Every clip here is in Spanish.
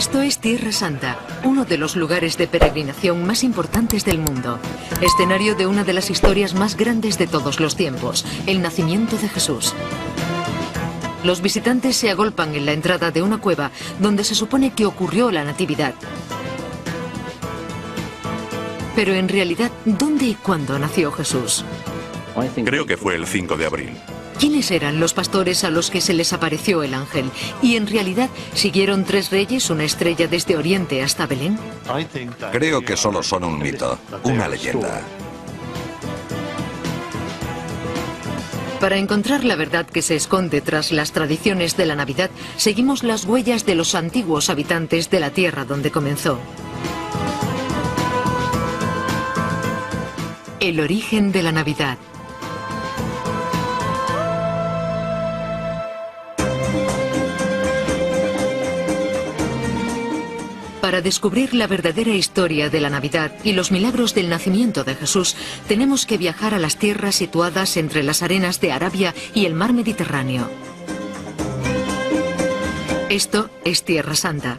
Esto es Tierra Santa, uno de los lugares de peregrinación más importantes del mundo. Escenario de una de las historias más grandes de todos los tiempos, el nacimiento de Jesús. Los visitantes se agolpan en la entrada de una cueva donde se supone que ocurrió la natividad. Pero en realidad, ¿dónde y cuándo nació Jesús? Creo que fue el 5 de abril. ¿Quiénes eran los pastores a los que se les apareció el ángel? ¿Y en realidad siguieron 3 reyes una estrella desde Oriente hasta Belén? Creo que solo son un mito, una leyenda. Para encontrar la verdad que se esconde tras las tradiciones de la Navidad, seguimos las huellas de los antiguos habitantes de la tierra donde comenzó. El origen de la Navidad. Para descubrir la verdadera historia de la Navidad y los milagros del nacimiento de Jesús, tenemos que viajar a las tierras situadas entre las arenas de Arabia y el mar Mediterráneo. Esto es Tierra Santa,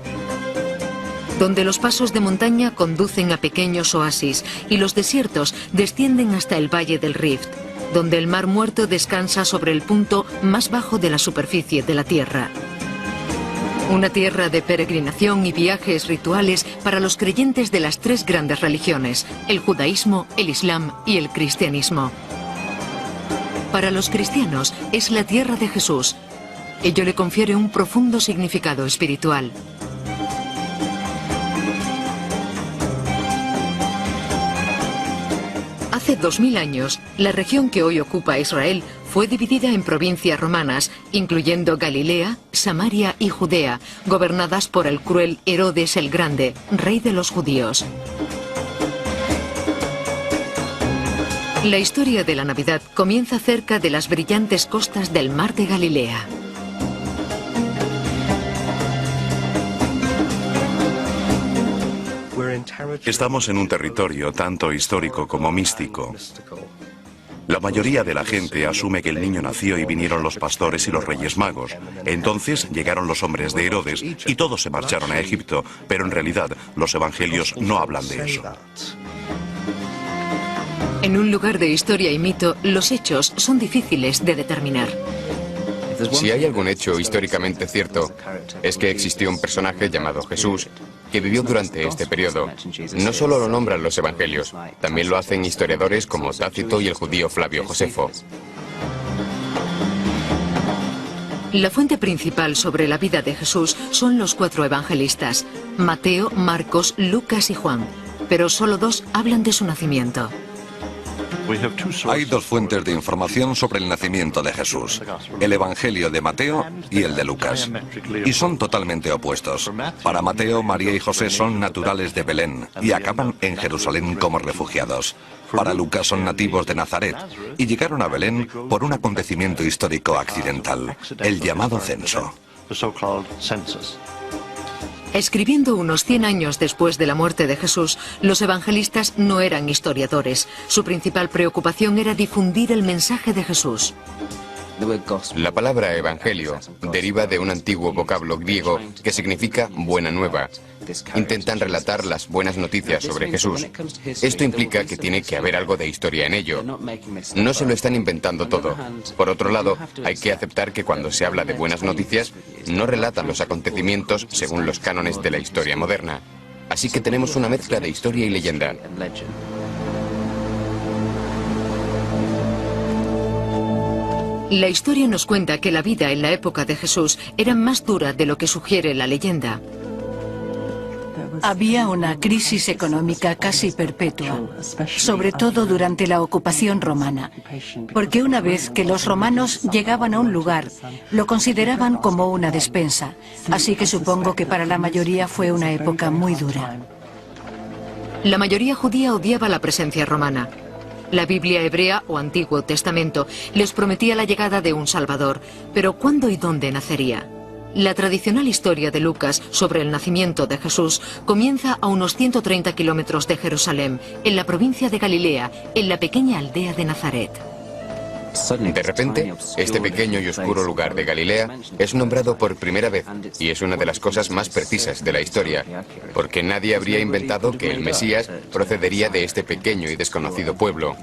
donde los pasos de montaña conducen a pequeños oasis y los desiertos descienden hasta el Valle del Rift, donde el Mar Muerto descansa sobre el punto más bajo de la superficie de la Tierra. Una tierra de peregrinación y viajes rituales para los creyentes de las 3 grandes religiones, el judaísmo, el islam y el cristianismo. Para los cristianos es la tierra de Jesús. Ello le confiere un profundo significado espiritual. Hace 2000 años, la región que hoy ocupa Israel fue dividida en provincias romanas, incluyendo Galilea, Samaria y Judea, gobernadas por el cruel Herodes el Grande, rey de los judíos. La historia de la Navidad comienza cerca de las brillantes costas del mar de Galilea. Estamos en un territorio tanto histórico como místico. La mayoría de la gente asume que el niño nació y vinieron los pastores y los reyes magos. Entonces llegaron los hombres de Herodes y todos se marcharon a Egipto, pero en realidad los evangelios no hablan de eso. En un lugar de historia y mito, los hechos son difíciles de determinar. Si hay algún hecho históricamente cierto, es que existió un personaje llamado Jesús que vivió durante este periodo. No solo lo nombran los evangelios, también lo hacen historiadores como Tácito y el judío Flavio Josefo. La fuente principal sobre la vida de Jesús son los 4 evangelistas, Mateo, Marcos, Lucas y Juan, pero solo 2 hablan de su nacimiento. Hay 2 fuentes de información sobre el nacimiento de Jesús, el Evangelio de Mateo y el de Lucas, y son totalmente opuestos. Para Mateo, María y José son naturales de Belén y acaban en Jerusalén como refugiados. Para Lucas son nativos de Nazaret y llegaron a Belén por un acontecimiento histórico accidental, el llamado censo. Escribiendo unos 100 años después de la muerte de Jesús, los evangelistas no eran historiadores. Su principal preocupación era difundir el mensaje de Jesús. La palabra evangelio deriva de un antiguo vocablo griego que significa buena nueva. Intentan relatar las buenas noticias sobre Jesús. Esto implica que tiene que haber algo de historia en ello. No se lo están inventando todo. Por otro lado, hay que aceptar que cuando se habla de buenas noticias, no relatan los acontecimientos según los cánones de la historia moderna. Así que tenemos una mezcla de historia y leyenda. La historia nos cuenta que la vida en la época de Jesús era más dura de lo que sugiere la leyenda. Había una crisis económica casi perpetua, sobre todo durante la ocupación romana, porque una vez que los romanos llegaban a un lugar, lo consideraban como una despensa, así que supongo que para la mayoría fue una época muy dura. La mayoría judía odiaba la presencia romana. La Biblia hebrea o Antiguo Testamento les prometía la llegada de un Salvador, pero ¿cuándo y dónde nacería? La tradicional historia de Lucas sobre el nacimiento de Jesús comienza a unos 130 kilómetros de Jerusalén, en la provincia de Galilea, en la pequeña aldea de Nazaret. De repente, este pequeño y oscuro lugar de Galilea es nombrado por primera vez y es una de las cosas más precisas de la historia, porque nadie habría inventado que el Mesías procedería de este pequeño y desconocido pueblo.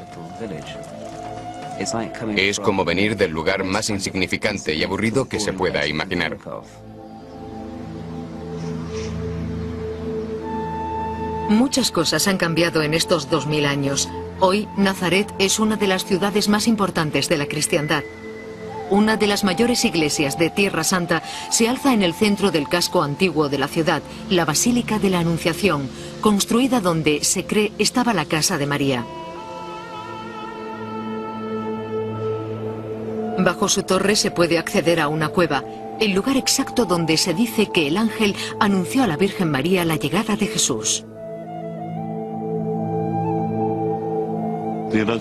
Es como venir del lugar más insignificante y aburrido que se pueda imaginar. Muchas cosas han cambiado en estos 2000 años. Hoy, Nazaret es una de las ciudades más importantes de la cristiandad. Una de las mayores iglesias de Tierra Santa se alza en el centro del casco antiguo de la ciudad, la Basílica de la Anunciación, construida donde, se cree, estaba la casa de María. Bajo su torre se puede acceder a una cueva, el lugar exacto donde se dice que el ángel anunció a la Virgen María la llegada de Jesús.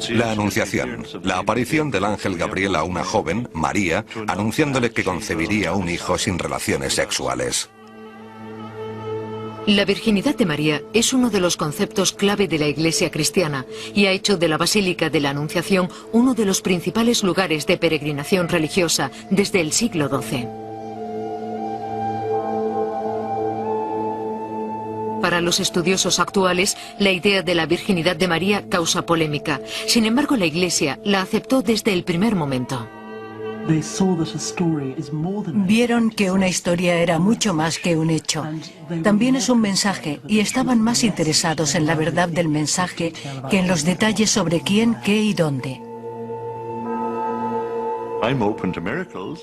La Anunciación, la aparición del ángel Gabriel a una joven, María, anunciándole que concebiría un hijo sin relaciones sexuales. La virginidad de María es uno de los conceptos clave de la Iglesia cristiana y ha hecho de la Basílica de la Anunciación uno de los principales lugares de peregrinación religiosa desde el siglo XII. Para los estudiosos actuales, la idea de la virginidad de María causa polémica. Sin embargo, la Iglesia la aceptó desde el primer momento. Vieron que una historia era mucho más que un hecho. También es un mensaje y estaban más interesados en la verdad del mensaje que en los detalles sobre quién, qué y dónde.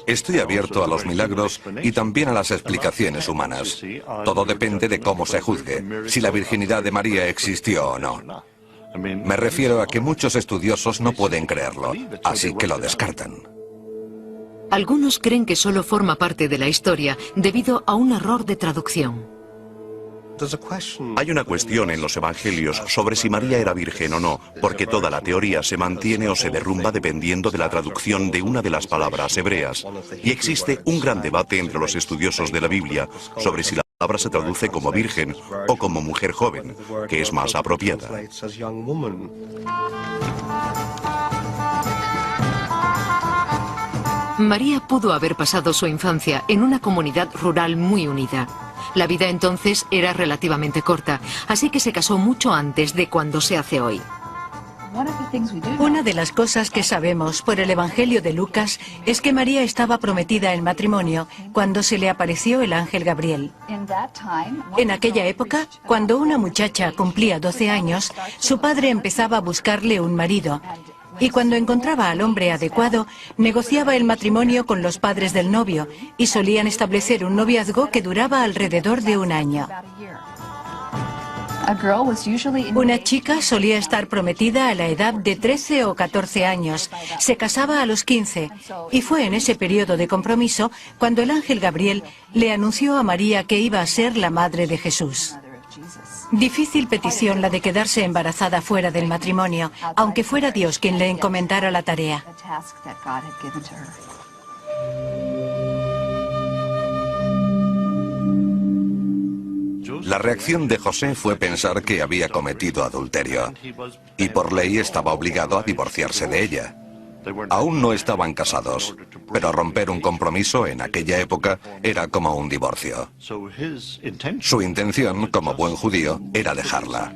Estoy abierto a los milagros y también a las explicaciones humanas. Todo depende de cómo se juzgue, si la virginidad de María existió o no. Me refiero a que muchos estudiosos no pueden creerlo, así que lo descartan. Algunos creen que solo forma parte de la historia debido a un error de traducción. Hay una cuestión en los evangelios sobre si María era virgen o no, porque toda la teoría se mantiene o se derrumba dependiendo de la traducción de una de las palabras hebreas. Y existe un gran debate entre los estudiosos de la Biblia sobre si la palabra se traduce como virgen o como mujer joven, que es más apropiada. María pudo haber pasado su infancia en una comunidad rural muy unida. La vida entonces era relativamente corta, así que se casó mucho antes de cuando se hace hoy. Una de las cosas que sabemos por el Evangelio de Lucas es que María estaba prometida en matrimonio cuando se le apareció el ángel Gabriel. En aquella época, cuando una muchacha cumplía 12 años, su padre empezaba a buscarle un marido. Y cuando encontraba al hombre adecuado, negociaba el matrimonio con los padres del novio y solían establecer un noviazgo que duraba alrededor de un año. Una chica solía estar prometida a la edad de 13 o 14 años, se casaba a los 15 y fue en ese periodo de compromiso cuando el ángel Gabriel le anunció a María que iba a ser la madre de Jesús. Difícil petición la de quedarse embarazada fuera del matrimonio, aunque fuera Dios quien le encomendara la tarea. La reacción de José fue pensar que había cometido adulterio, y por ley estaba obligado a divorciarse de ella. Aún no estaban casados, pero romper un compromiso en aquella época era como un divorcio. Su intención, como buen judío, era dejarla.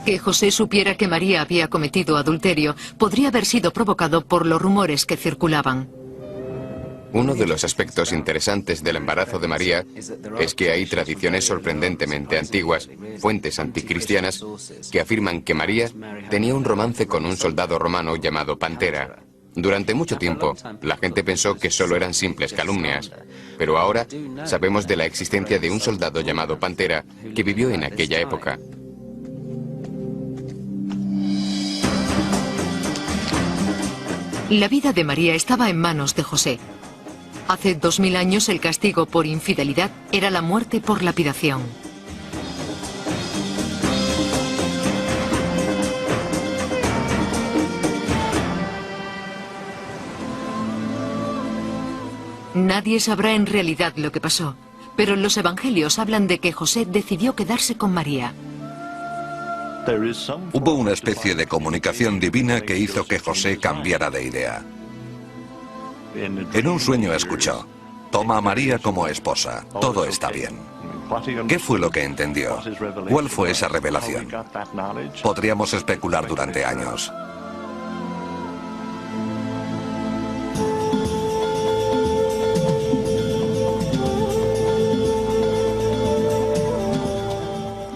Que José supiera que María había cometido adulterio podría haber sido provocado por los rumores que circulaban. Uno de los aspectos interesantes del embarazo de María es que hay tradiciones sorprendentemente antiguas, fuentes anticristianas, que afirman que María tenía un romance con un soldado romano llamado Pantera. Durante mucho tiempo, la gente pensó que solo eran simples calumnias, pero ahora sabemos de la existencia de un soldado llamado Pantera que vivió en aquella época. La vida de María estaba en manos de José. Hace 2000 años el castigo por infidelidad era la muerte por lapidación. Nadie sabrá en realidad lo que pasó, pero los evangelios hablan de que José decidió quedarse con María. Hubo una especie de comunicación divina que hizo que José cambiara de idea. En un sueño escuchó: toma a María como esposa, todo está bien. ¿Qué fue lo que entendió? ¿Cuál fue esa revelación? Podríamos especular durante años.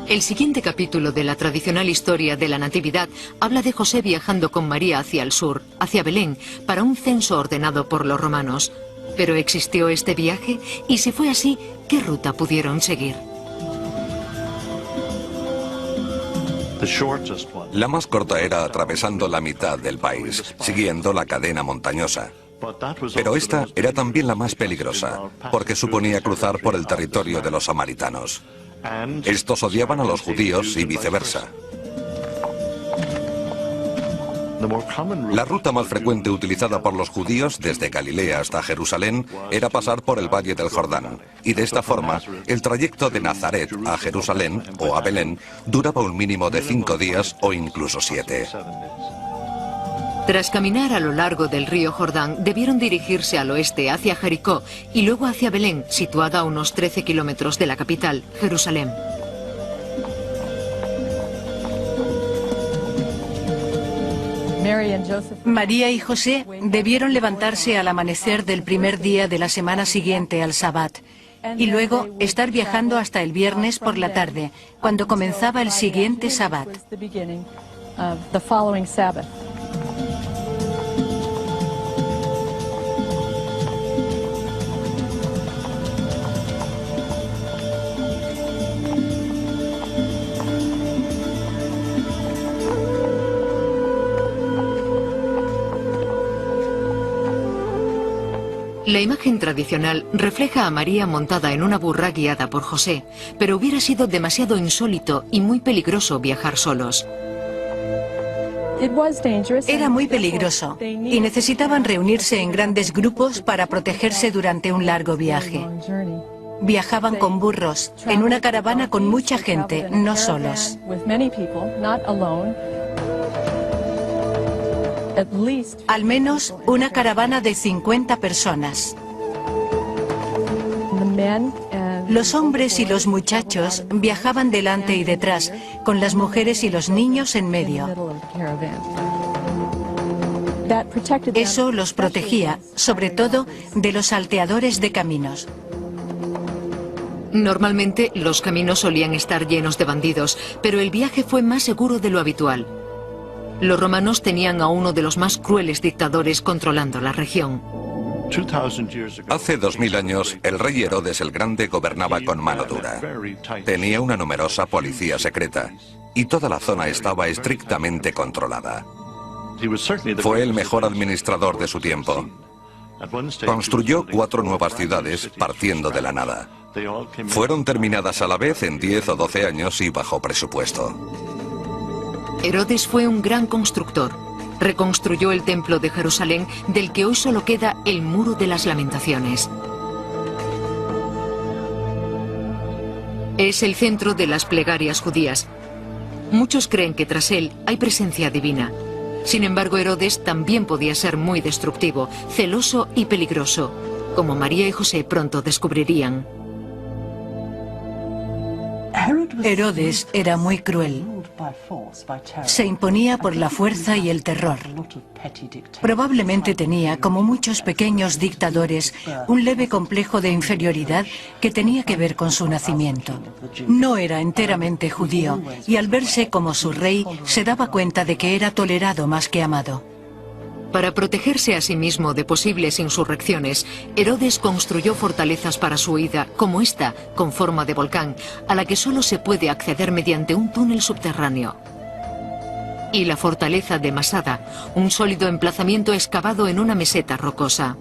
El siguiente capítulo de la tradicional historia de la Natividad habla de José viajando con María hacia el sur, hacia Belén, para un censo ordenado por los romanos. ¿Pero existió este viaje? Y si fue así, ¿qué ruta pudieron seguir? La más corta era atravesando la mitad del país, siguiendo la cadena montañosa. Pero esta era también la más peligrosa, porque suponía cruzar por el territorio de los samaritanos. Estos odiaban a los judíos y viceversa. La ruta más frecuente utilizada por los judíos desde Galilea hasta Jerusalén era pasar por el Valle del Jordán, y de esta forma el trayecto de Nazaret a Jerusalén o a Belén duraba un mínimo de 5 días o incluso 7. Tras caminar a lo largo del río Jordán, debieron dirigirse al oeste hacia Jericó y luego hacia Belén, situada a unos 13 kilómetros de la capital, Jerusalén. María y José debieron levantarse al amanecer del primer día de la semana siguiente al Sabbat y luego estar viajando hasta el viernes por la tarde, cuando comenzaba el siguiente Sabbat. La imagen tradicional refleja a María montada en una burra guiada por José, pero hubiera sido demasiado insólito y muy peligroso viajar solos. Era muy peligroso y necesitaban reunirse en grandes grupos para protegerse durante un largo viaje. Viajaban con burros, en una caravana con mucha gente, no solos. Al menos una caravana de 50 personas. Los hombres y los muchachos viajaban delante y detrás, con las mujeres y los niños en medio. Eso los protegía, sobre todo, de los salteadores de caminos. Normalmente los caminos solían estar llenos de bandidos, pero el viaje fue más seguro de lo habitual. Los romanos tenían a uno de los más crueles dictadores controlando la región. Hace 2000 años, el rey Herodes el Grande gobernaba con mano dura. Tenía una numerosa policía secreta y toda la zona estaba estrictamente controlada. Fue el mejor administrador de su tiempo. Construyó 4 nuevas ciudades partiendo de la nada. Fueron terminadas a la vez en 10 o 12 años y bajo presupuesto. Herodes fue un gran constructor. Reconstruyó el templo de Jerusalén, del que hoy solo queda el Muro de las Lamentaciones. Es el centro de las plegarias judías. Muchos creen que tras él hay presencia divina. Sin embargo, Herodes también podía ser muy destructivo, celoso y peligroso, como María y José pronto descubrirían. Herodes era muy cruel. Se imponía por la fuerza y el terror. Probablemente tenía, como muchos pequeños dictadores, un leve complejo de inferioridad que tenía que ver con su nacimiento. No era enteramente judío y al verse como su rey se daba cuenta de que era tolerado más que amado. Para protegerse a sí mismo de posibles insurrecciones, Herodes construyó fortalezas para su huida, como esta, con forma de volcán, a la que solo se puede acceder mediante un túnel subterráneo. Y la fortaleza de Masada, un sólido emplazamiento excavado en una meseta rocosa.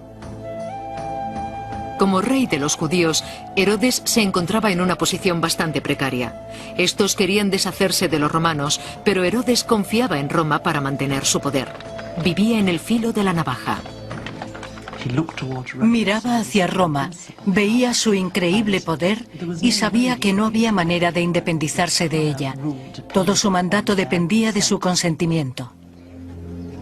Como rey de los judíos, Herodes se encontraba en una posición bastante precaria. Estos querían deshacerse de los romanos, pero Herodes confiaba en Roma para mantener su poder. Vivía en el filo de la navaja. Miraba hacia Roma, veía su increíble poder y sabía que no había manera de independizarse de ella. Todo su mandato dependía de su consentimiento.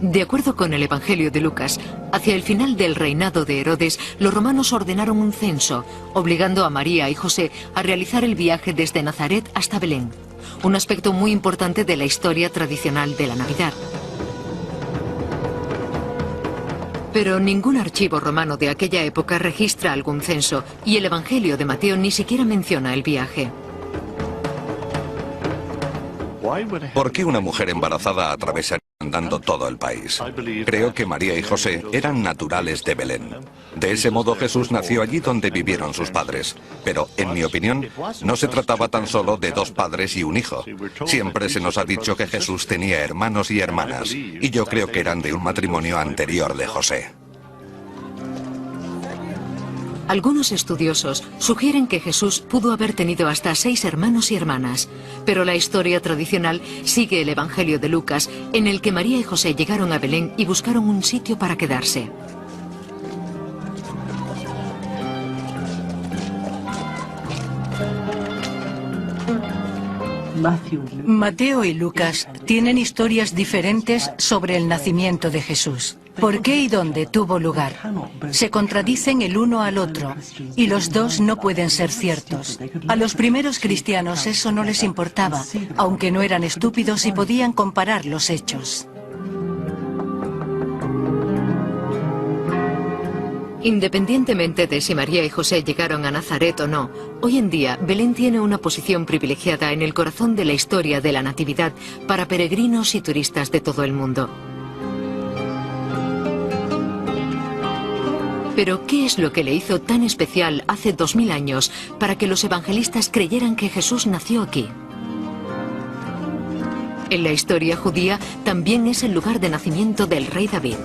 De acuerdo con el Evangelio de Lucas, hacia el final del reinado de Herodes, los romanos ordenaron un censo, obligando a María y José a realizar el viaje desde Nazaret hasta Belén, un aspecto muy importante de la historia tradicional de la Navidad. Pero ningún archivo romano de aquella época registra algún censo, y el Evangelio de Mateo ni siquiera menciona el viaje. ¿Por qué una mujer embarazada atravesaría andando todo el país? Creo que María y José eran naturales de Belén. De ese modo Jesús nació allí donde vivieron sus padres. Pero, en mi opinión, no se trataba tan solo de dos padres y un hijo. Siempre se nos ha dicho que Jesús tenía hermanos y hermanas, y yo creo que eran de un matrimonio anterior de José. Algunos estudiosos sugieren que Jesús pudo haber tenido hasta 6 hermanos y hermanas, pero la historia tradicional sigue el Evangelio de Lucas, en el que María y José llegaron a Belén y buscaron un sitio para quedarse. Mateo y Lucas tienen historias diferentes sobre el nacimiento de Jesús. ¿Por qué y dónde tuvo lugar? Se contradicen el uno al otro, y los dos no pueden ser ciertos. A los primeros cristianos eso no les importaba, aunque no eran estúpidos y podían comparar los hechos. Independientemente de si María y José llegaron a Nazaret o no, hoy en día Belén tiene una posición privilegiada en el corazón de la historia de la Natividad para peregrinos y turistas de todo el mundo. Pero, ¿qué es lo que le hizo tan especial hace 2000 años para que los evangelistas creyeran que Jesús nació aquí? En la historia judía también es el lugar de nacimiento del rey David.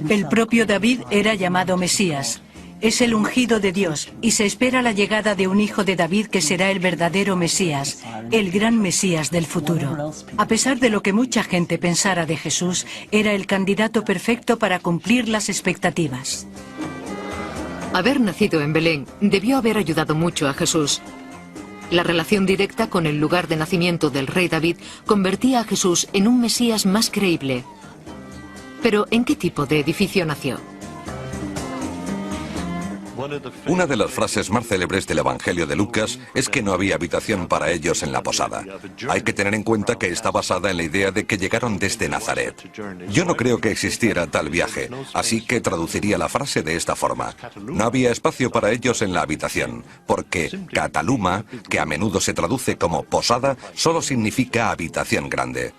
El propio David era llamado Mesías. Es el ungido de Dios y se espera la llegada de un hijo de David que será el verdadero Mesías, el gran Mesías del futuro. A pesar de lo que mucha gente pensara de Jesús, era el candidato perfecto para cumplir las expectativas. Haber nacido en Belén debió haber ayudado mucho a Jesús. La relación directa con el lugar de nacimiento del rey David convertía a Jesús en un Mesías más creíble. Pero, ¿en qué tipo de edificio nació? Una de las frases más célebres del Evangelio de Lucas es que no había habitación para ellos en la posada. Hay que tener en cuenta que está basada en la idea de que llegaron desde Nazaret. Yo no creo que existiera tal viaje, así que traduciría la frase de esta forma. No había espacio para ellos en la habitación, porque kataluma, que a menudo se traduce como posada, solo significa habitación grande.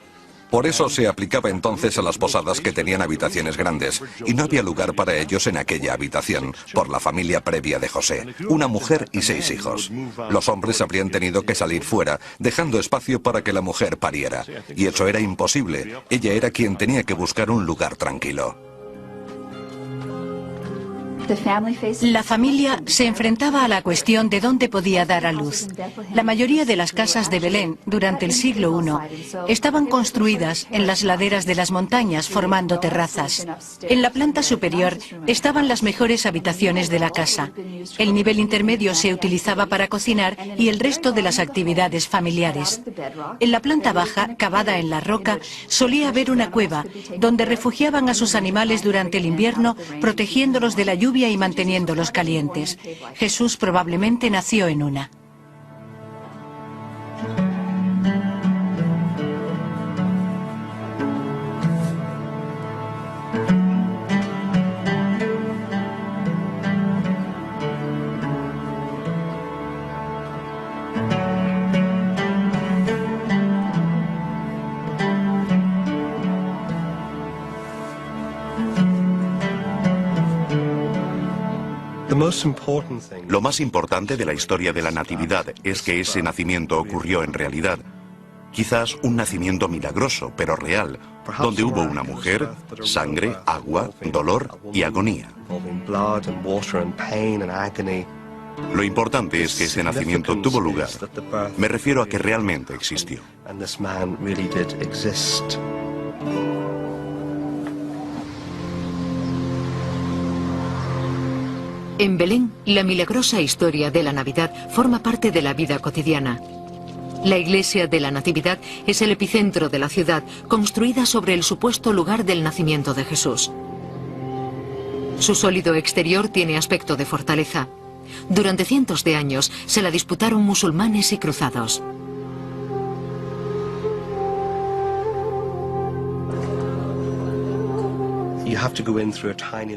Por eso se aplicaba entonces a las posadas que tenían habitaciones grandes, y no había lugar para ellos en aquella habitación, por la familia previa de José, una mujer y 6 hijos. Los hombres habrían tenido que salir fuera, dejando espacio para que la mujer pariera, y eso era imposible. Ella era quien tenía que buscar un lugar tranquilo. La familia se enfrentaba a la cuestión de dónde podía dar a luz. La mayoría de las casas de Belén durante el siglo I estaban construidas en las laderas de las montañas formando terrazas. En la planta superior estaban las mejores habitaciones de la casa. El nivel intermedio se utilizaba para cocinar y el resto de las actividades familiares. En la planta baja, cavada en la roca, solía haber una cueva donde refugiaban a sus animales durante el invierno, protegiéndolos de la lluvia y manteniéndolos calientes. Jesús probablemente nació en una. Lo más importante de la historia de la Natividad es que ese nacimiento ocurrió en realidad. Quizás un nacimiento milagroso, pero real, donde hubo una mujer, sangre, agua, dolor y agonía. Lo importante es que ese nacimiento tuvo lugar. Me refiero a que realmente existió. En Belén, la milagrosa historia de la Navidad forma parte de la vida cotidiana. La iglesia de la Natividad es el epicentro de la ciudad, construida sobre el supuesto lugar del nacimiento de Jesús. Su sólido exterior tiene aspecto de fortaleza. Durante cientos de años se la disputaron musulmanes y cruzados.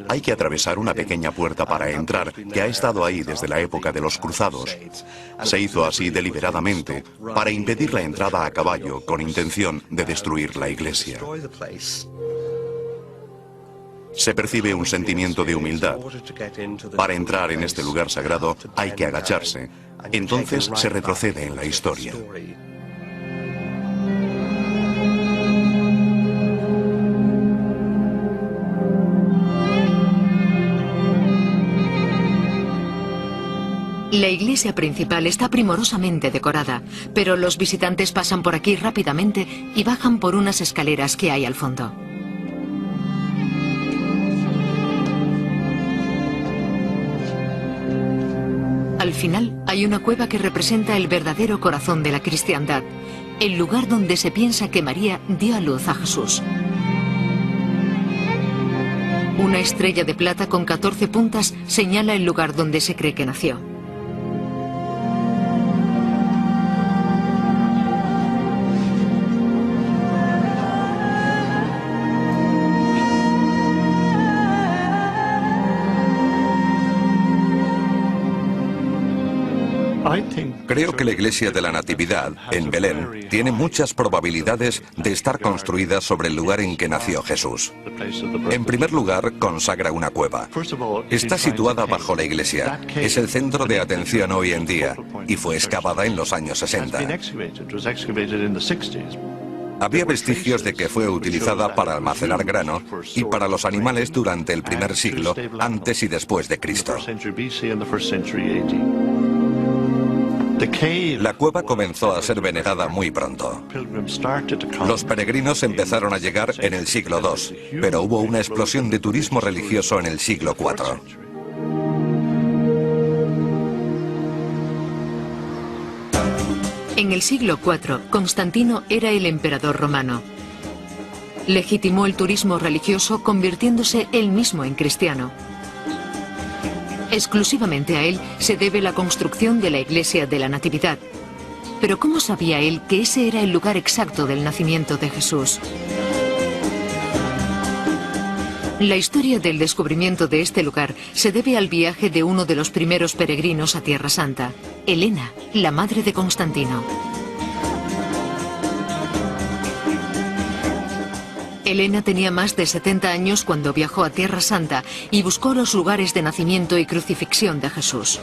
Hay que atravesar una pequeña puerta para entrar, que ha estado ahí desde la época de los cruzados. Se hizo así deliberadamente, para impedir la entrada a caballo, con intención de destruir la iglesia. Se percibe un sentimiento de humildad. Para entrar en este lugar sagrado hay que agacharse. Entonces se retrocede en la historia. La iglesia principal está primorosamente decorada, pero los visitantes pasan por aquí rápidamente y bajan por unas escaleras que hay al fondo. Al final hay una cueva que representa el verdadero corazón de la cristiandad, el lugar donde se piensa que María dio a luz a Jesús. Una estrella de plata con 14 puntas señala el lugar donde se cree que nació. Creo que la iglesia de la Natividad, en Belén, tiene muchas probabilidades de estar construida sobre el lugar en que nació Jesús. En primer lugar, consagra una cueva. Está situada bajo la iglesia. Es el centro de atención hoy en día y fue excavada en los años 60. Había vestigios de que fue utilizada para almacenar grano y para los animales durante el primer siglo, antes y después de Cristo. La cueva comenzó a ser venerada muy pronto. Los peregrinos empezaron a llegar en el siglo II, pero hubo una explosión de turismo religioso en el siglo IV. En el siglo IV, Constantino era el emperador romano. Legitimó el turismo religioso convirtiéndose él mismo en cristiano. Exclusivamente a él se debe la construcción de la iglesia de la Natividad. Pero ¿cómo sabía él que ese era el lugar exacto del nacimiento de Jesús? La historia del descubrimiento de este lugar se debe al viaje de uno de los primeros peregrinos a Tierra Santa, Helena, la madre de Constantino. Helena tenía más de 70 años cuando viajó a Tierra Santa y buscó los lugares de nacimiento y crucifixión de Jesús.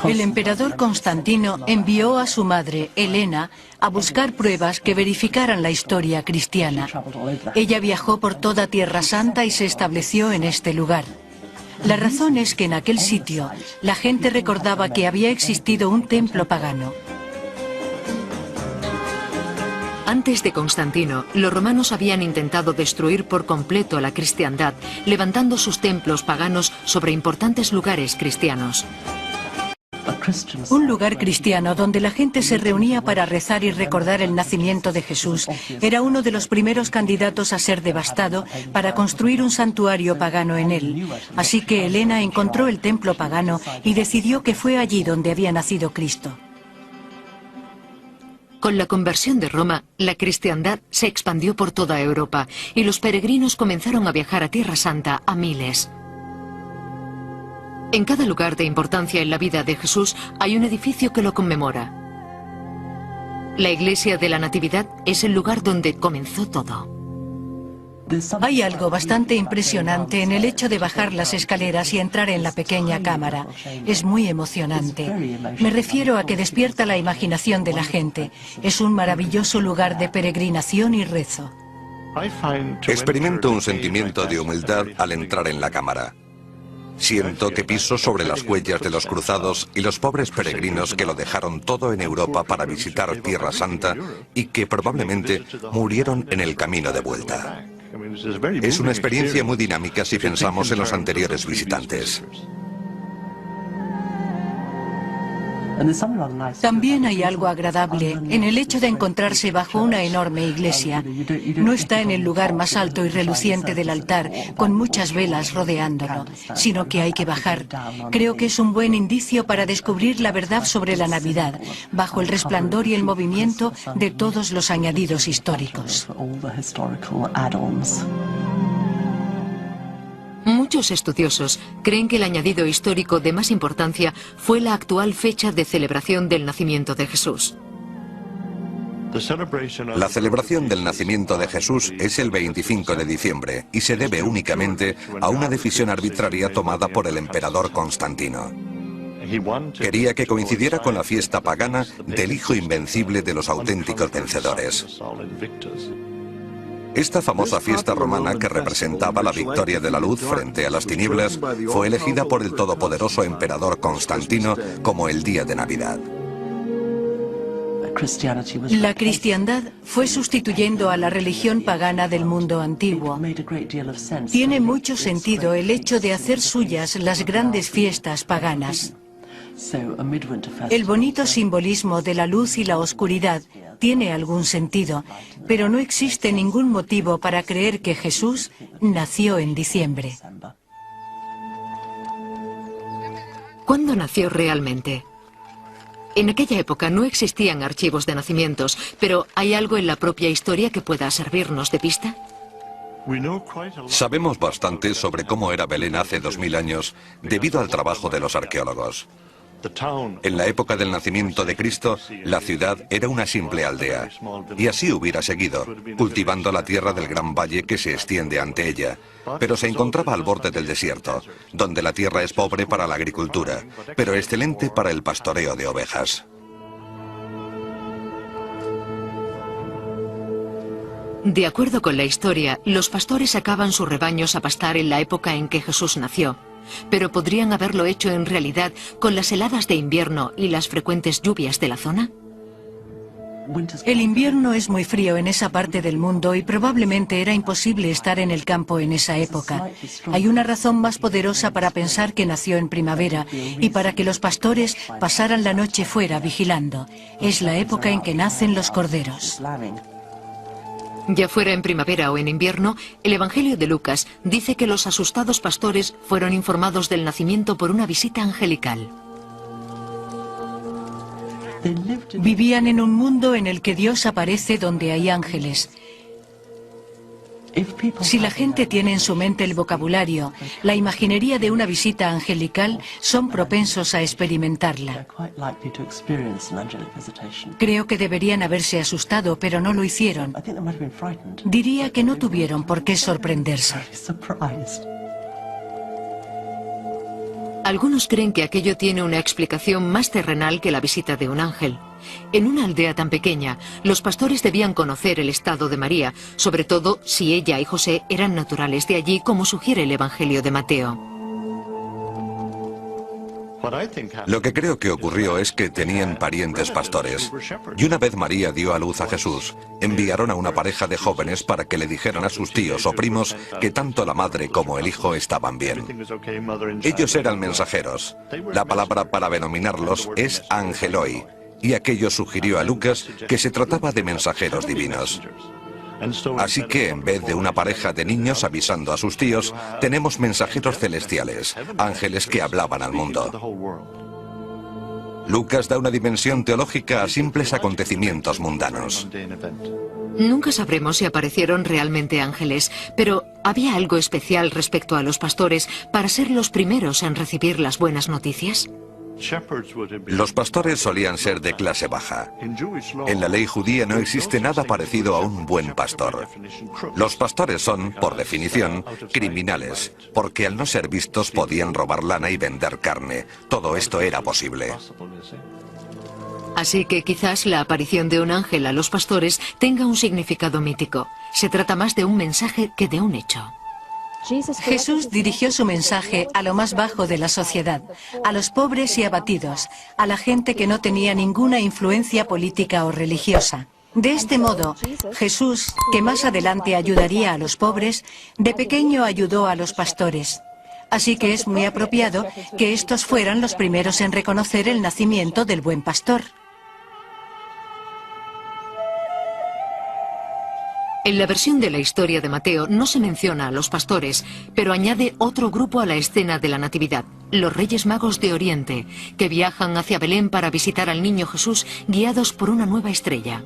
El emperador Constantino envió a su madre, Helena, a buscar pruebas que verificaran la historia cristiana. Ella viajó por toda Tierra Santa y se estableció en este lugar. La razón es que en aquel sitio la gente recordaba que había existido un templo pagano. Antes de Constantino, los romanos habían intentado destruir por completo la cristiandad, levantando sus templos paganos sobre importantes lugares cristianos. Un lugar cristiano donde la gente se reunía para rezar y recordar el nacimiento de Jesús era uno de los primeros candidatos a ser devastado para construir un santuario pagano en él. Así que Helena encontró el templo pagano y decidió que fue allí donde había nacido Cristo. Con la conversión de Roma, la cristiandad se expandió por toda Europa y los peregrinos comenzaron a viajar a Tierra Santa a miles. En cada lugar de importancia en la vida de Jesús hay un edificio que lo conmemora. La iglesia de la Natividad es el lugar donde comenzó todo. Hay algo bastante impresionante en el hecho de bajar las escaleras y entrar en la pequeña cámara. Es muy emocionante. Me refiero a que despierta la imaginación de la gente. Es un maravilloso lugar de peregrinación y rezo. Experimento un sentimiento de humildad al entrar en la cámara. Siento que piso sobre las huellas de los cruzados y los pobres peregrinos que lo dejaron todo en Europa para visitar Tierra Santa y que probablemente murieron en el camino de vuelta. Es una experiencia muy dinámica si pensamos en los anteriores visitantes. También hay algo agradable en el hecho de encontrarse bajo una enorme iglesia. No está en el lugar más alto y reluciente del altar, con muchas velas rodeándolo, sino que hay que bajar. Creo que es un buen indicio para descubrir la verdad sobre la Navidad, bajo el resplandor y el movimiento de todos los añadidos históricos. Muchos estudiosos creen que el añadido histórico de más importancia fue la actual fecha de celebración del nacimiento de Jesús. La celebración del nacimiento de Jesús es el 25 de diciembre y se debe únicamente a una decisión arbitraria tomada por el emperador Constantino. Quería que coincidiera con la fiesta pagana del Hijo Invencible de los auténticos vencedores. Esta famosa fiesta romana, que representaba la victoria de la luz frente a las tinieblas, fue elegida por el todopoderoso emperador Constantino como el día de Navidad. La cristiandad fue sustituyendo a la religión pagana del mundo antiguo. Tiene mucho sentido el hecho de hacer suyas las grandes fiestas paganas. El bonito simbolismo de la luz y la oscuridad tiene algún sentido, pero no existe ningún motivo para creer que Jesús nació en diciembre. ¿Cuándo nació realmente? En aquella época no existían archivos de nacimientos, pero ¿hay algo en la propia historia que pueda servirnos de pista? Sabemos bastante sobre cómo era Belén hace 2000 años debido al trabajo de los arqueólogos. En la época del nacimiento de Cristo, la ciudad era una simple aldea, y así hubiera seguido, cultivando la tierra del gran valle que se extiende ante ella, pero se encontraba al borde del desierto, donde la tierra es pobre para la agricultura, pero excelente para el pastoreo de ovejas. De acuerdo con la historia, los pastores sacaban sus rebaños a pastar en la época en que Jesús nació, pero podrían haberlo hecho en realidad con las heladas de invierno y las frecuentes lluvias de la zona. El invierno es muy frío en esa parte del mundo y probablemente era imposible estar en el campo en esa época. Hay una razón más poderosa para pensar que nació en primavera y para que los pastores pasaran la noche fuera vigilando. Es la época en que nacen los corderos. Ya fuera en primavera o en invierno, el Evangelio de Lucas dice que los asustados pastores fueron informados del nacimiento por una visita angelical. Vivían en un mundo en el que Dios aparece donde hay ángeles. Si la gente tiene en su mente el vocabulario, la imaginería de una visita angelical, son propensos a experimentarla. Creo que deberían haberse asustado, pero no lo hicieron. Diría que no tuvieron por qué sorprenderse. Algunos creen que aquello tiene una explicación más terrenal que la visita de un ángel. En una aldea tan pequeña, los pastores debían conocer el estado de María, sobre todo si ella y José eran naturales de allí, como sugiere el Evangelio de Mateo. Lo que creo que ocurrió es que tenían parientes pastores. Y una vez María dio a luz a Jesús, enviaron a una pareja de jóvenes para que le dijeran a sus tíos o primos que tanto la madre como el hijo estaban bien. Ellos eran mensajeros. La palabra para denominarlos es angeloi, y aquello sugirió a Lucas que se trataba de mensajeros divinos. Así que, en vez de una pareja de niños avisando a sus tíos, tenemos mensajeros celestiales, ángeles que hablaban al mundo. Lucas da una dimensión teológica a simples acontecimientos mundanos. Nunca sabremos si aparecieron realmente ángeles, pero ¿había algo especial respecto a los pastores para ser los primeros en recibir las buenas noticias? Los pastores solían ser de clase baja. En la ley judía no existe nada parecido a un buen pastor. Los pastores son, por definición, criminales, porque al no ser vistos podían robar lana y vender carne. Todo esto era posible. Así que quizás la aparición de un ángel a los pastores tenga un significado mítico. Se trata más de un mensaje que de un hecho. Jesús dirigió su mensaje a lo más bajo de la sociedad, a los pobres y abatidos, a la gente que no tenía ninguna influencia política o religiosa. De este modo, Jesús, que más adelante ayudaría a los pobres, de pequeño ayudó a los pastores. Así que es muy apropiado que estos fueran los primeros en reconocer el nacimiento del buen pastor. En la versión de la historia de Mateo no se menciona a los pastores, pero añade otro grupo a la escena de la Natividad, los Reyes Magos de Oriente, que viajan hacia Belén para visitar al niño Jesús guiados por una nueva estrella.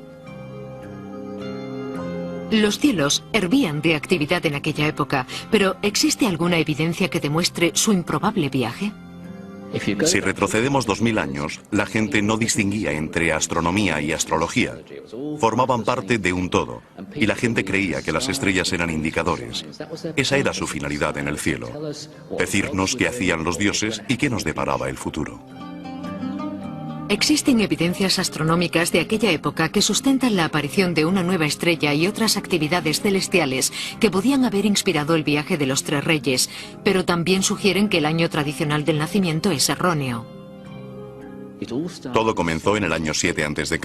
Los cielos hervían de actividad en aquella época, pero ¿existe alguna evidencia que demuestre su improbable viaje? Si retrocedemos 2000 años, la gente no distinguía entre astronomía y astrología. Formaban parte de un todo, y la gente creía que las estrellas eran indicadores. Esa era su finalidad en el cielo, decirnos qué hacían los dioses y qué nos deparaba el futuro. Existen evidencias astronómicas de aquella época que sustentan la aparición de una nueva estrella y otras actividades celestiales que podían haber inspirado el viaje de los tres reyes, pero también sugieren que el año tradicional del nacimiento es erróneo. Todo comenzó en el año 7 a.C.,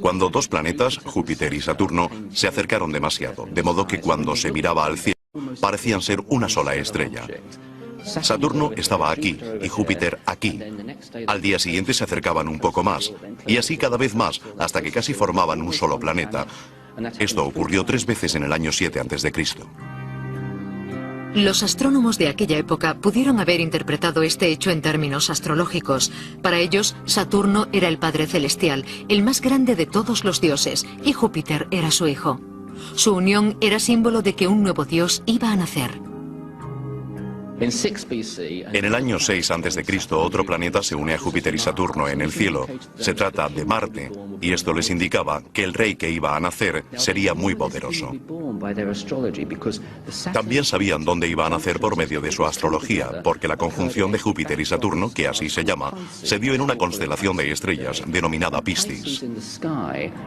cuando dos planetas, Júpiter y Saturno, se acercaron demasiado, de modo que cuando se miraba al cielo parecían ser una sola estrella. Saturno estaba aquí y Júpiter aquí. Al día siguiente se acercaban un poco más, y así cada vez más, hasta que casi formaban un solo planeta. Esto ocurrió 3 veces en el año 7 a.C. Los astrónomos de aquella época pudieron haber interpretado este hecho en términos astrológicos. Para ellos, Saturno era el Padre Celestial, el más grande de todos los dioses, y Júpiter era su hijo. Su unión era símbolo de que un nuevo dios iba a nacer. En el año 6 a.C., otro planeta se une a Júpiter y Saturno en el cielo. Se trata de Marte, y esto les indicaba que el rey que iba a nacer sería muy poderoso. También sabían dónde iba a nacer por medio de su astrología, porque la conjunción de Júpiter y Saturno, que así se llama, se dio en una constelación de estrellas denominada Piscis.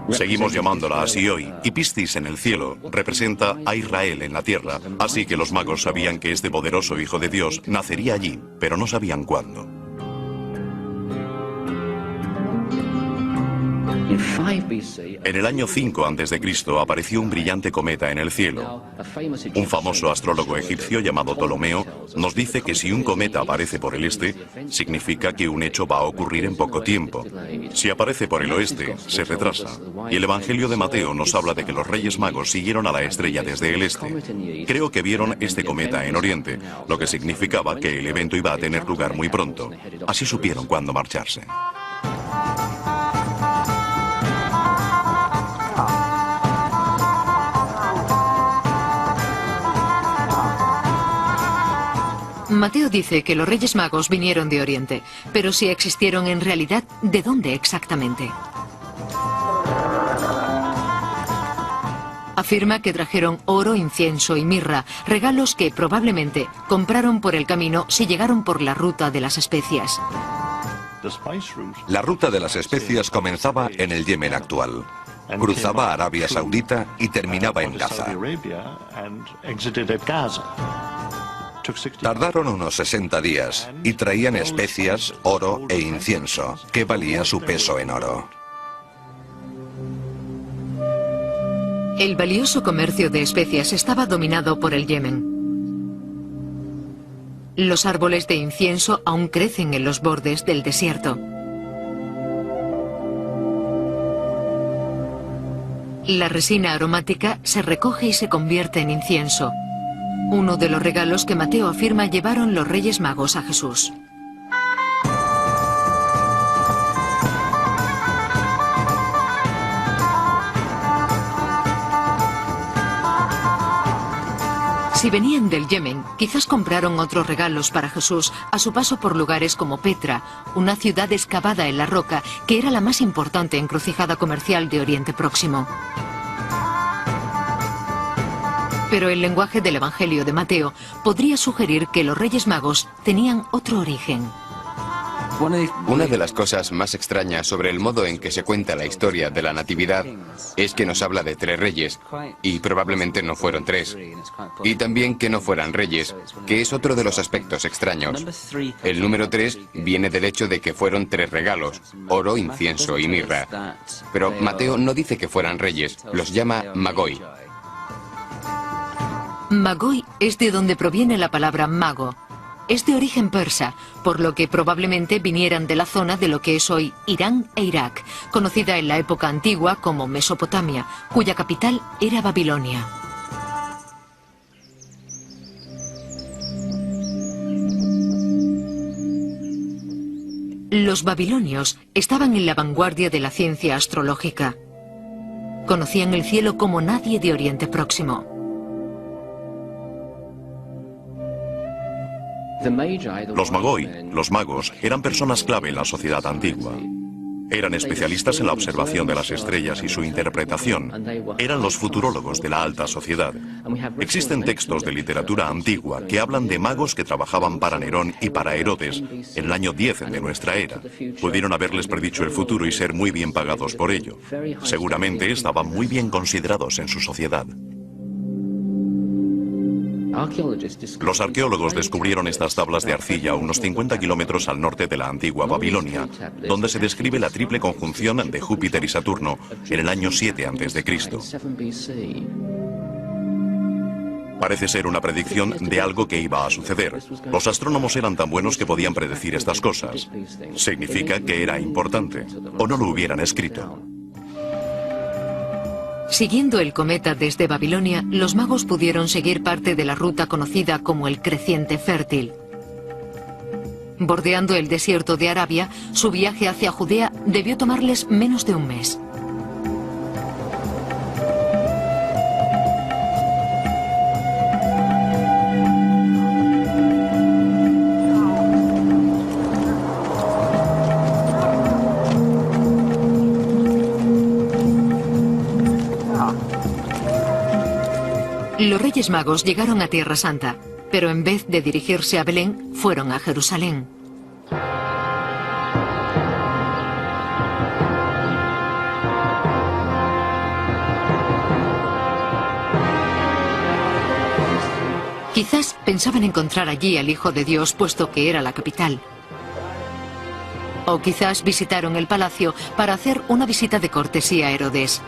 Seguimos llamándola así hoy, y Piscis en el cielo representa a Israel en la tierra, así que los magos sabían que este poderoso hijo de Dios nacería allí, pero no sabían cuándo. En el año 5 a.C. apareció un brillante cometa en el cielo. Un famoso astrólogo egipcio llamado Ptolomeo nos dice que si un cometa aparece por el este, significa que un hecho va a ocurrir en poco tiempo. Si aparece por el oeste, se retrasa. Y el Evangelio de Mateo nos habla de que los Reyes Magos siguieron a la estrella desde el este. Creo que vieron este cometa en Oriente, lo que significaba que el evento iba a tener lugar muy pronto. Así supieron cuándo marcharse. Mateo dice que los Reyes Magos vinieron de Oriente, pero si existieron en realidad, ¿de dónde exactamente? Afirma que trajeron oro, incienso y mirra, regalos que probablemente compraron por el camino si llegaron por la ruta de las especias. La ruta de las especias comenzaba en el Yemen actual. Cruzaba Arabia Saudita y terminaba en Gaza. Tardaron unos 60 días y traían especias, oro e incienso, que valía su peso en oro. El valioso comercio de especias estaba dominado por el Yemen. Los árboles de incienso aún crecen en los bordes del desierto. La resina aromática se recoge y se convierte en incienso. Uno de los regalos que Mateo afirma llevaron los Reyes Magos a Jesús. Si venían del Yemen, quizás compraron otros regalos para Jesús a su paso por lugares como Petra, una ciudad excavada en la roca que era la más importante encrucijada comercial de Oriente Próximo. Pero el lenguaje del Evangelio de Mateo podría sugerir que los Reyes Magos tenían otro origen. Una de las cosas más extrañas sobre el modo en que se cuenta la historia de la Natividad es que nos habla de 3 reyes, y probablemente no fueron 3. Y también que no fueran reyes, que es otro de los aspectos extraños. El número 3 viene del hecho de que fueron 3 regalos, oro, incienso y mirra. Pero Mateo no dice que fueran reyes, los llama magoi. Magoi es de donde proviene la palabra mago. Es de origen persa, por lo que probablemente vinieran de la zona de lo que es hoy Irán e Irak, conocida en la época antigua como Mesopotamia, cuya capital era Babilonia. Los babilonios estaban en la vanguardia de la ciencia astrológica. Conocían el cielo como nadie de Oriente Próximo. Los magoi, los magos, eran personas clave en la sociedad antigua. Eran especialistas en la observación de las estrellas y su interpretación. Eran los futurólogos de la alta sociedad. Existen textos de literatura antigua que hablan de magos que trabajaban para Nerón y para Herodes en el año 10 de nuestra era. Pudieron haberles predicho el futuro y ser muy bien pagados por ello. Seguramente estaban muy bien considerados en su sociedad. Los arqueólogos descubrieron estas tablas de arcilla a unos 50 kilómetros al norte de la antigua Babilonia, donde se describe la triple conjunción de Júpiter y Saturno en el año 7 a.C. Parece ser una predicción de algo que iba a suceder. Los astrónomos eran tan buenos que podían predecir estas cosas. Significa que era importante, o no lo hubieran escrito. Siguiendo el cometa desde Babilonia, los magos pudieron seguir parte de la ruta conocida como el Creciente Fértil. Bordeando el desierto de Arabia, su viaje hacia Judea debió tomarles menos de un mes. Los Reyes Magos llegaron a Tierra Santa, pero en vez de dirigirse a Belén, fueron a Jerusalén. Quizás pensaban encontrar allí al Hijo de Dios, puesto que era la capital. O quizás visitaron el palacio para hacer una visita de cortesía a Herodes.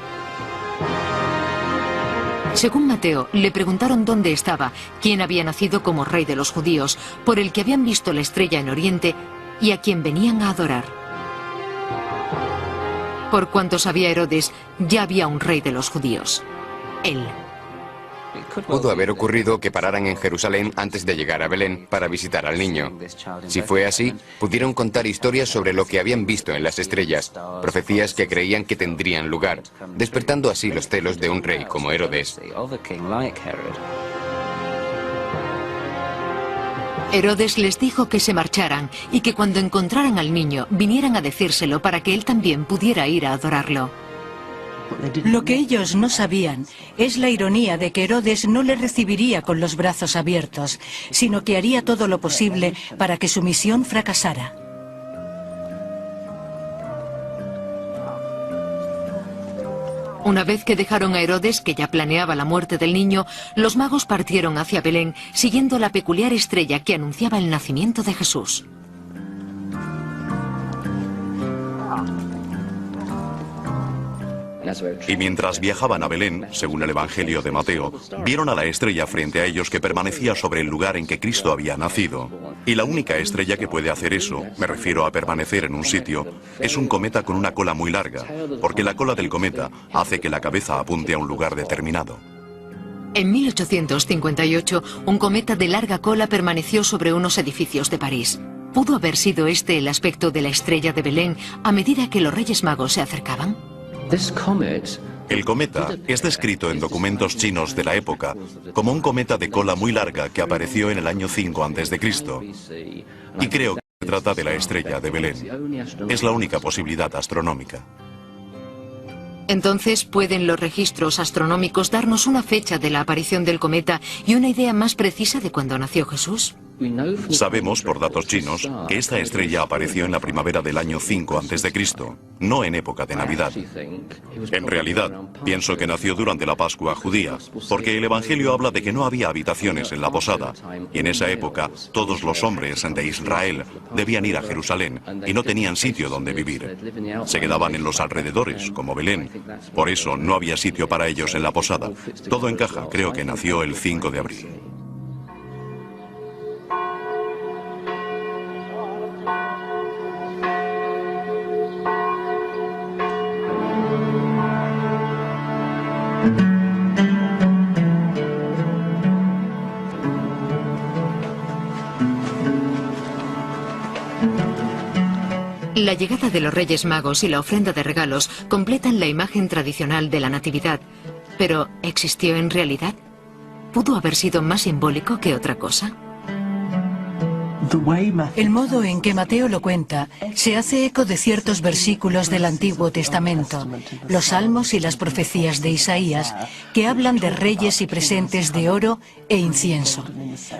Según Mateo, le preguntaron dónde estaba, quién había nacido como rey de los judíos, por el que habían visto la estrella en Oriente y a quien venían a adorar. Por cuanto sabía Herodes, ya había un rey de los judíos, él. Pudo haber ocurrido que pararan en Jerusalén antes de llegar a Belén para visitar al niño. Si fue así, pudieron contar historias sobre lo que habían visto en las estrellas, profecías que creían que tendrían lugar, despertando así los celos de un rey como Herodes. Herodes les dijo que se marcharan y que cuando encontraran al niño vinieran a decírselo para que él también pudiera ir a adorarlo. Lo que ellos no sabían es la ironía de que Herodes no le recibiría con los brazos abiertos, sino que haría todo lo posible para que su misión fracasara. Una vez que dejaron a Herodes, que ya planeaba la muerte del niño, los magos partieron hacia Belén, siguiendo la peculiar estrella que anunciaba el nacimiento de Jesús. Y mientras viajaban a Belén, según el Evangelio de Mateo, vieron a la estrella frente a ellos que permanecía sobre el lugar en que Cristo había nacido. Y la única estrella que puede hacer eso, me refiero a permanecer en un sitio, es un cometa con una cola muy larga, porque la cola del cometa hace que la cabeza apunte a un lugar determinado. En 1858, un cometa de larga cola permaneció sobre unos edificios de París. ¿Pudo haber sido este el aspecto de la estrella de Belén a medida que los Reyes Magos se acercaban? El cometa es descrito en documentos chinos de la época como un cometa de cola muy larga que apareció en el año 5 a.C. Y creo que se trata de la estrella de Belén. Es la única posibilidad astronómica. Entonces, ¿pueden los registros astronómicos darnos una fecha de la aparición del cometa y una idea más precisa de cuándo nació Jesús? Sabemos por datos chinos que esta estrella apareció en la primavera del año 5 a.C., no en época de Navidad. En realidad, pienso que nació durante la Pascua judía, porque el Evangelio habla de que no había habitaciones en la posada, y en esa época todos los hombres de Israel debían ir a Jerusalén y no tenían sitio donde vivir. Se quedaban en los alrededores, como Belén. Por eso no había sitio para ellos en la posada. Todo encaja, creo que nació el 5 de abril. La llegada de los Reyes Magos y la ofrenda de regalos completan la imagen tradicional de la Natividad. Pero, ¿existió en realidad? ¿Pudo haber sido más simbólico que otra cosa? El modo en que Mateo lo cuenta se hace eco de ciertos versículos del Antiguo Testamento, los Salmos y las profecías de Isaías, que hablan de reyes y presentes de oro e incienso.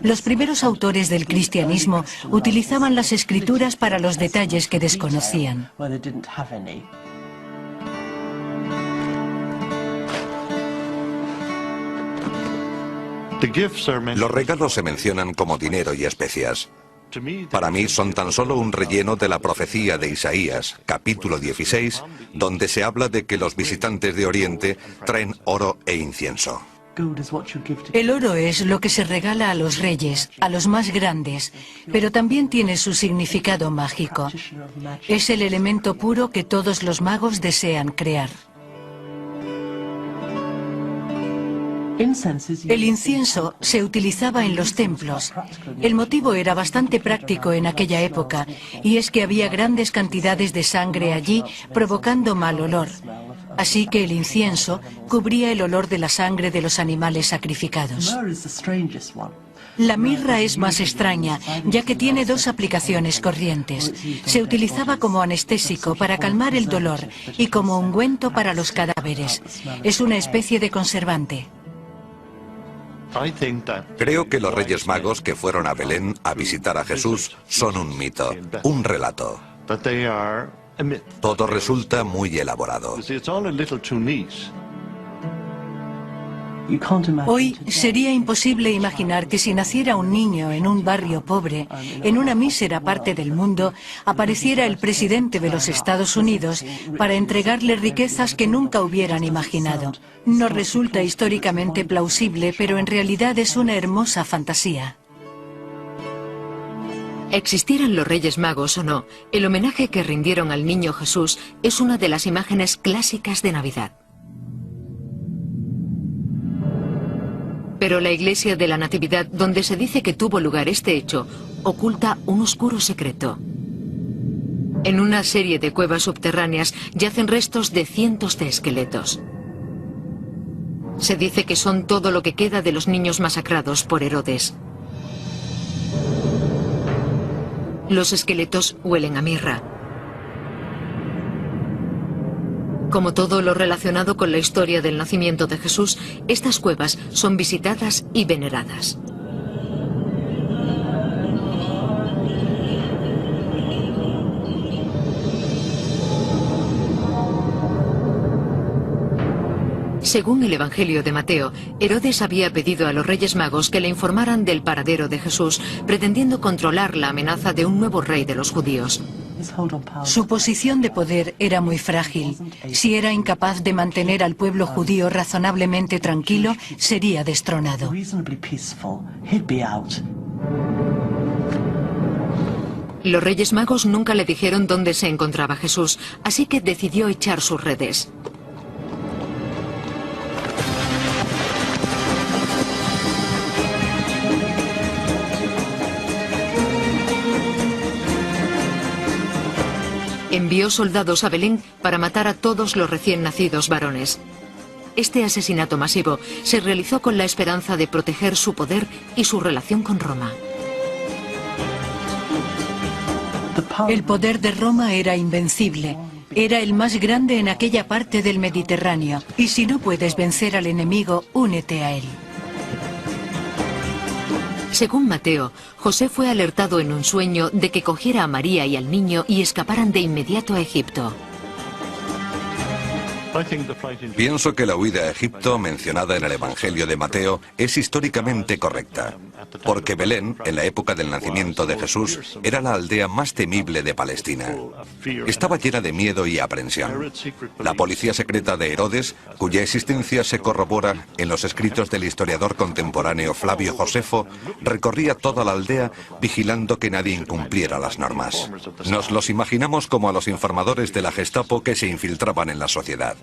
Los primeros autores del cristianismo utilizaban las escrituras para los detalles que desconocían. Los regalos se mencionan como dinero y especias. Para mí son tan solo un relleno de la profecía de Isaías, capítulo 16, donde se habla de que los visitantes de Oriente traen oro e incienso. El oro es lo que se regala a los reyes, a los más grandes, pero también tiene su significado mágico. Es el elemento puro que todos los magos desean crear. El incienso se utilizaba en los templos. El motivo era bastante práctico en aquella época, y es que había grandes cantidades de sangre allí, provocando mal olor. Así que el incienso cubría el olor de la sangre de los animales sacrificados. La mirra es más extraña, ya que tiene dos aplicaciones corrientes. Se utilizaba como anestésico para calmar el dolor y como ungüento para los cadáveres. Es una especie de conservante. Creo que los Reyes Magos que fueron a Belén a visitar a Jesús son un mito, un relato. Todo resulta muy elaborado. Hoy sería imposible imaginar que si naciera un niño en un barrio pobre, en una mísera parte del mundo, apareciera el presidente de los Estados Unidos para entregarle riquezas que nunca hubieran imaginado. No resulta históricamente plausible, pero en realidad es una hermosa fantasía. Existieran los Reyes Magos o no, el homenaje que rindieron al niño Jesús es una de las imágenes clásicas de Navidad. Pero la iglesia de la Natividad, donde se dice que tuvo lugar este hecho, oculta un oscuro secreto. En una serie de cuevas subterráneas yacen restos de cientos de esqueletos. Se dice que son todo lo que queda de los niños masacrados por Herodes. Los esqueletos huelen a mirra. Como todo lo relacionado con la historia del nacimiento de Jesús, estas cuevas son visitadas y veneradas. Según el Evangelio de Mateo, Herodes había pedido a los Reyes Magos que le informaran del paradero de Jesús, pretendiendo controlar la amenaza de un nuevo rey de los judíos. Su posición de poder era muy frágil. Si era incapaz de mantener al pueblo judío razonablemente tranquilo, sería destronado. Los Reyes Magos nunca le dijeron dónde se encontraba Jesús, así que decidió echar sus redes. Envió soldados a Belén para matar a todos los recién nacidos varones. Este asesinato masivo se realizó con la esperanza de proteger su poder y su relación con Roma. El poder de Roma era invencible. Era el más grande en aquella parte del Mediterráneo. Y si no puedes vencer al enemigo, únete a él. Según Mateo, José fue alertado en un sueño de que cogiera a María y al niño y escaparan de inmediato a Egipto. Pienso que la huida a Egipto mencionada en el Evangelio de Mateo es históricamente correcta, porque Belén, en la época del nacimiento de Jesús, era la aldea más temible de Palestina. Estaba llena de miedo y aprensión. La policía secreta de Herodes, cuya existencia se corrobora en los escritos del historiador contemporáneo Flavio Josefo, recorría toda la aldea vigilando que nadie incumpliera las normas. Nos los imaginamos como a los informadores de la Gestapo que se infiltraban en la sociedad.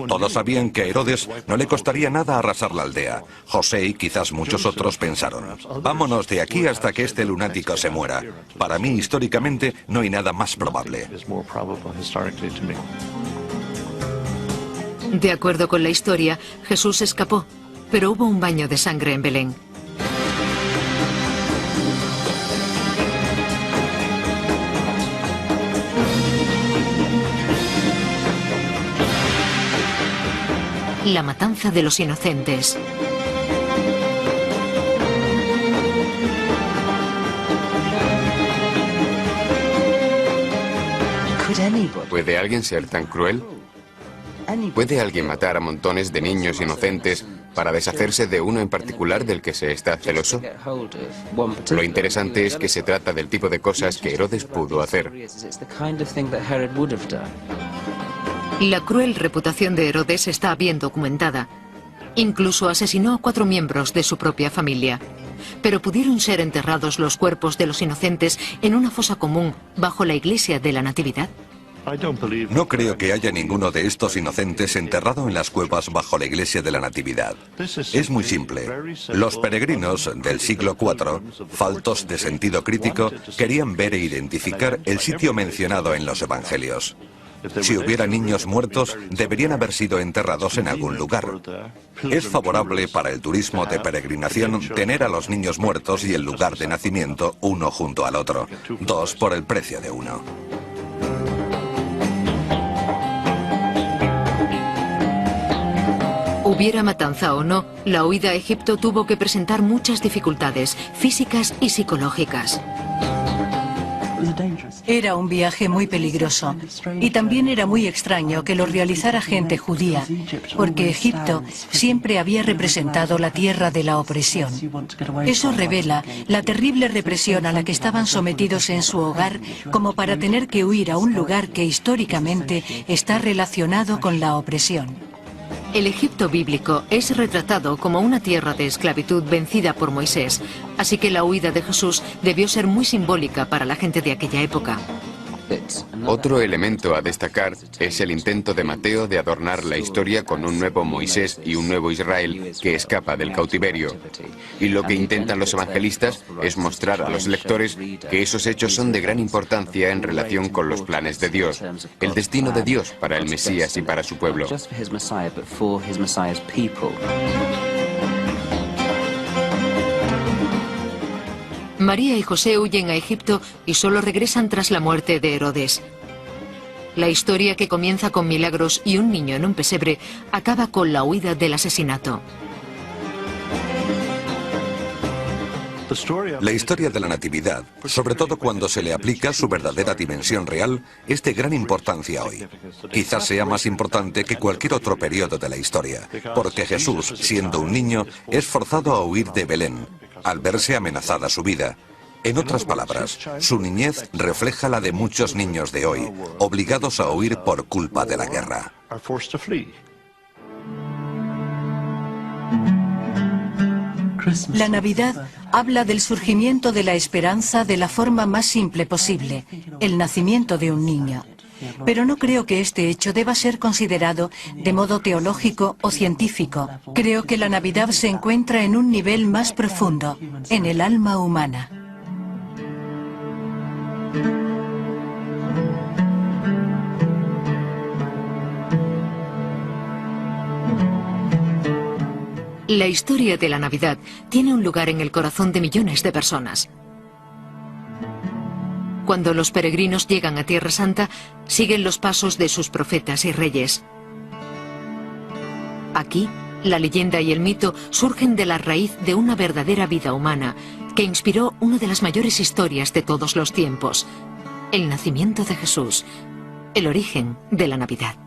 Todos sabían que a Herodes no le costaría nada arrasar la aldea. José y quizás muchos otros pensaron: vámonos de aquí hasta que este lunático se muera. Para mí, históricamente, no hay nada más probable. De acuerdo con la historia, Jesús escapó, pero hubo un baño de sangre en Belén. La matanza de los inocentes. ¿Puede alguien ser tan cruel? ¿Puede alguien matar a montones de niños inocentes para deshacerse de uno en particular del que se está celoso? Lo interesante es que se trata del tipo de cosas que Herodes pudo hacer. La cruel reputación de Herodes está bien documentada. Incluso asesinó a 4 miembros de su propia familia. Pero pudieron ser enterrados los cuerpos de los inocentes en una fosa común bajo la iglesia de la Natividad. No creo que haya ninguno de estos inocentes enterrado en las cuevas bajo la iglesia de la Natividad. Es muy simple. Los peregrinos del siglo IV, faltos de sentido crítico, querían ver e identificar el sitio mencionado en los evangelios. Si hubiera niños muertos, deberían haber sido enterrados en algún lugar. Es favorable para el turismo de peregrinación tener a los niños muertos y el lugar de nacimiento uno junto al otro, 2 por el precio de uno. Hubiera matanza o no, la huida a Egipto tuvo que presentar muchas dificultades físicas y psicológicas. Era un viaje muy peligroso y también era muy extraño que lo realizara gente judía, porque Egipto siempre había representado la tierra de la opresión. Eso revela la terrible represión a la que estaban sometidos en su hogar, como para tener que huir a un lugar que históricamente está relacionado con la opresión. El Egipto bíblico es retratado como una tierra de esclavitud vencida por Moisés, así que la huida de Jesús debió ser muy simbólica para la gente de aquella época. Otro elemento a destacar es el intento de Mateo de adornar la historia con un nuevo Moisés y un nuevo Israel que escapa del cautiverio. Y lo que intentan los evangelistas es mostrar a los lectores que esos hechos son de gran importancia en relación con los planes de Dios, el destino de Dios para el Mesías y para su pueblo. María y José huyen a Egipto y solo regresan tras la muerte de Herodes. La historia, que comienza con milagros y un niño en un pesebre, acaba con la huida del asesinato. La historia de la Natividad, sobre todo cuando se le aplica su verdadera dimensión real, es de gran importancia hoy. Quizás sea más importante que cualquier otro periodo de la historia, porque Jesús, siendo un niño, es forzado a huir de Belén, al verse amenazada su vida. En otras palabras, su niñez refleja la de muchos niños de hoy, obligados a huir por culpa de la guerra. La Navidad habla del surgimiento de la esperanza de la forma más simple posible, el nacimiento de un niño. Pero no creo que este hecho deba ser considerado de modo teológico o científico. Creo que la Navidad se encuentra en un nivel más profundo, en el alma humana. La historia de la Navidad tiene un lugar en el corazón de millones de personas. Cuando los peregrinos llegan a Tierra Santa, siguen los pasos de sus profetas y reyes. Aquí, la leyenda y el mito surgen de la raíz de una verdadera vida humana, que inspiró una de las mayores historias de todos los tiempos, el nacimiento de Jesús, el origen de la Navidad.